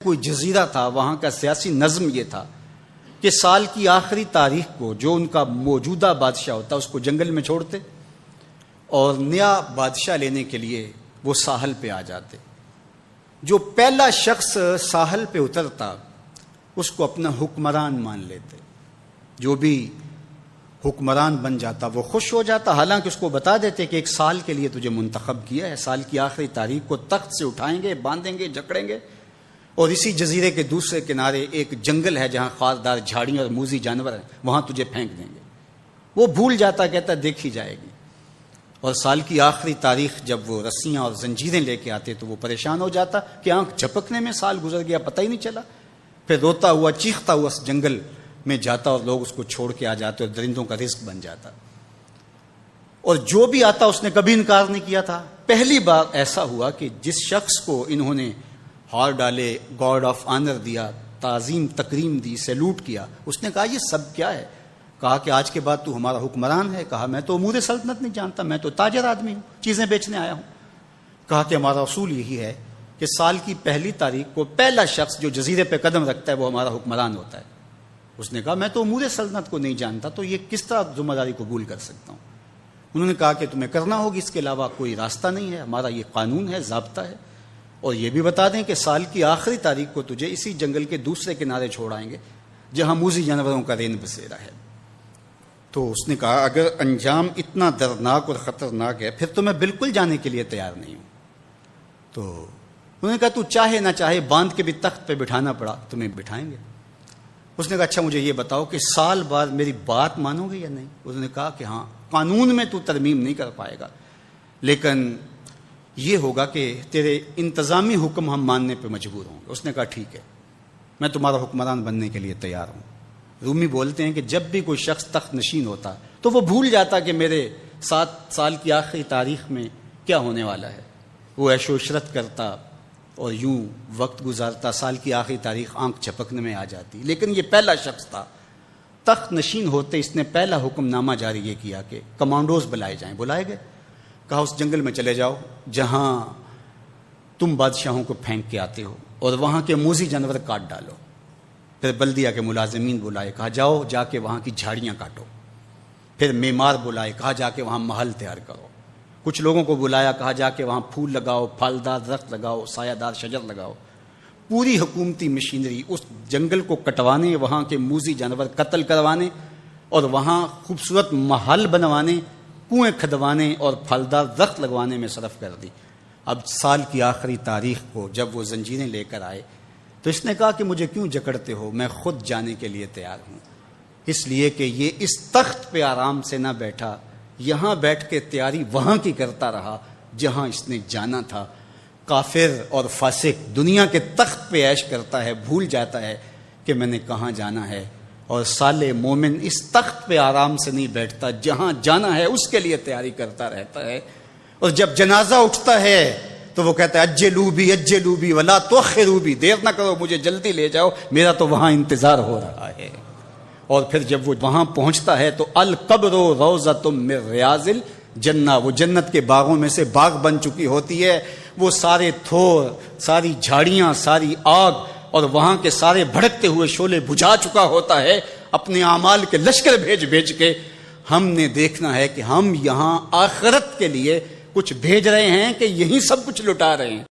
کوئی جزیرہ تھا، وہاں کا سیاسی نظم یہ تھا کہ سال کی آخری تاریخ کو جو ان کا موجودہ بادشاہ ہوتا اس کو جنگل میں چھوڑتے اور نیا بادشاہ لینے کے لیے وہ ساحل پہ آ جاتے۔ جو پہلا شخص ساحل پہ اترتا اس کو اپنا حکمران مان لیتے، جو بھی حکمران بن جاتا وہ خوش ہو جاتا، حالانکہ اس کو بتا دیتے کہ ایک سال کے لیے تجھے منتخب کیا ہے، سال کی آخری تاریخ کو تخت سے اٹھائیں گے، باندھیں گے، جکڑیں گے، اور اسی جزیرے کے دوسرے کنارے ایک جنگل ہے جہاں خاردار جھاڑیاں اور موذی جانور ہیں، وہاں تجھے پھینک دیں گے۔ وہ بھول جاتا، کہتا دیکھی جائے گی۔ اور سال کی آخری تاریخ جب وہ رسیاں اور زنجیریں لے کے آتے تو وہ پریشان ہو جاتا کہ آنکھ جھپکنے میں سال گزر گیا، پتہ ہی نہیں چلا۔ پھر روتا ہوا چیختا ہوا اس جنگل میں جاتا اور لوگ اس کو چھوڑ کے آ جاتے اور درندوں کا رزق بن جاتا۔ اور جو بھی آتا اس نے کبھی انکار نہیں کیا تھا۔ پہلی بار ایسا ہوا کہ جس شخص کو انہوں نے ہار ڈالے، گارڈ آف آنر دیا، تعظیم تکریم دی، سیلوٹ کیا، اس نے کہا یہ سب کیا ہے؟ کہا کہ آج کے بعد تو ہمارا حکمران ہے۔ کہا میں تو امور سلطنت نہیں جانتا، میں تو تاجر آدمی ہوں، چیزیں بیچنے آیا ہوں۔ کہا کہ ہمارا اصول یہی ہے کہ سال کی پہلی تاریخ کو پہلا شخص جو جزیرے پہ قدم رکھتا ہے وہ ہمارا حکمران ہوتا ہے۔ اس نے کہا میں تو امور سلطنت کو نہیں جانتا، تو یہ کس طرح ذمہ داری قبول کر سکتا ہوں؟ انہوں نے کہا کہ تمہیں کرنا ہوگی، اس کے علاوہ کوئی راستہ نہیں ہے، ہمارا یہ قانون ہے، ضابطہ ہے، اور یہ بھی بتا دیں کہ سال کی آخری تاریخ کو تجھے اسی جنگل کے دوسرے کنارے چھوڑائیں گے جہاں موذی جانوروں کا رین بسیرا ہے۔ تو اس نے کہا اگر انجام اتنا دردناک اور خطرناک ہے پھر تو میں بالکل جانے کے لیے تیار نہیں ہوں۔ تو انہوں نے کہا تو چاہے نہ چاہے باندھ کے بھی تخت پہ بٹھانا پڑا تمہیں بٹھائیں گے۔ اس نے کہا اچھا مجھے یہ بتاؤ کہ سال بعد میری بات مانو گے یا نہیں؟ اس نے کہا کہ ہاں، قانون میں تو ترمیم نہیں کر پائے گا، لیکن یہ ہوگا کہ تیرے انتظامی حکم ہم ماننے پہ مجبور ہوں گے۔ اس نے کہا ٹھیک ہے، میں تمہارا حکمران بننے کے لیے تیار ہوں۔ رومی بولتے ہیں کہ جب بھی کوئی شخص تخت نشین ہوتا تو وہ بھول جاتا کہ میرے 7 سال کی آخری تاریخ میں کیا ہونے والا ہے۔ وہ عیش و عشرت کرتا اور یوں وقت گزارتا، سال کی آخری تاریخ آنکھ جھپکنے میں آ جاتی۔ لیکن یہ پہلا شخص تھا، تخت نشین ہوتے اس نے پہلا حکم نامہ جاری یہ کیا کہ کمانڈوز بلائے جائیں۔ بلائے گئے، کہا اس جنگل میں چلے جاؤ جہاں تم بادشاہوں کو پھینک کے آتے ہو اور وہاں کے موذی جانور کاٹ ڈالو۔ پھر بلدیہ کے ملازمین بلائے، کہا جاؤ جا کے وہاں کی جھاڑیاں کاٹو۔ پھر معمار بلائے، کہا جا کے وہاں محل تیار کرو۔ کچھ لوگوں کو بلایا، کہا جا کے وہاں پھول لگاؤ، پھلدار درخت لگاؤ، سایہ دار شجر لگاؤ۔ پوری حکومتی مشینری اس جنگل کو کٹوانے، وہاں کے موذی جانور قتل کروانے اور وہاں خوبصورت محل بنوانے، کنویں کھدوانے اور پھلدار درخت لگوانے میں صرف کر دی۔ اب سال کی آخری تاریخ کو جب وہ زنجیریں لے کر آئے تو اس نے کہا کہ مجھے کیوں جکڑتے ہو، میں خود جانے کے لیے تیار ہوں، اس لیے کہ یہ اس تخت پہ آرام سے نہ بیٹھا، یہاں بیٹھ کے تیاری وہاں کی کرتا رہا جہاں اس نے جانا تھا۔ کافر اور فاسق دنیا کے تخت پہ عیش کرتا ہے، بھول جاتا ہے کہ میں نے کہاں جانا ہے، اور صالح مومن اس تخت پہ آرام سے نہیں بیٹھتا، جہاں جانا ہے اس کے لیے تیاری کرتا رہتا ہے۔ اور جب جنازہ اٹھتا ہے تو وہ کہتا ہے اجلوا بی ولا تؤخروا بی، دیر نہ کرو، مجھے جلدی لے جاؤ، میرا تو وہاں انتظار ہو رہا ہے۔ اور پھر جب وہ وہاں پہنچتا ہے تو القبر روضۃ من ریاض الجنہ، وہ جنت کے باغوں میں سے باغ بن چکی ہوتی ہے۔ وہ سارے تھور، ساری جھاڑیاں، ساری آگ اور وہاں کے سارے بھڑکتے ہوئے شعلے بجھا چکا ہوتا ہے، اپنے اعمال کے لشکر بھیج کے۔ ہم نے دیکھنا ہے کہ ہم یہاں آخرت کے لیے کچھ بھیج رہے ہیں کہ یہی سب کچھ لٹا رہے ہیں۔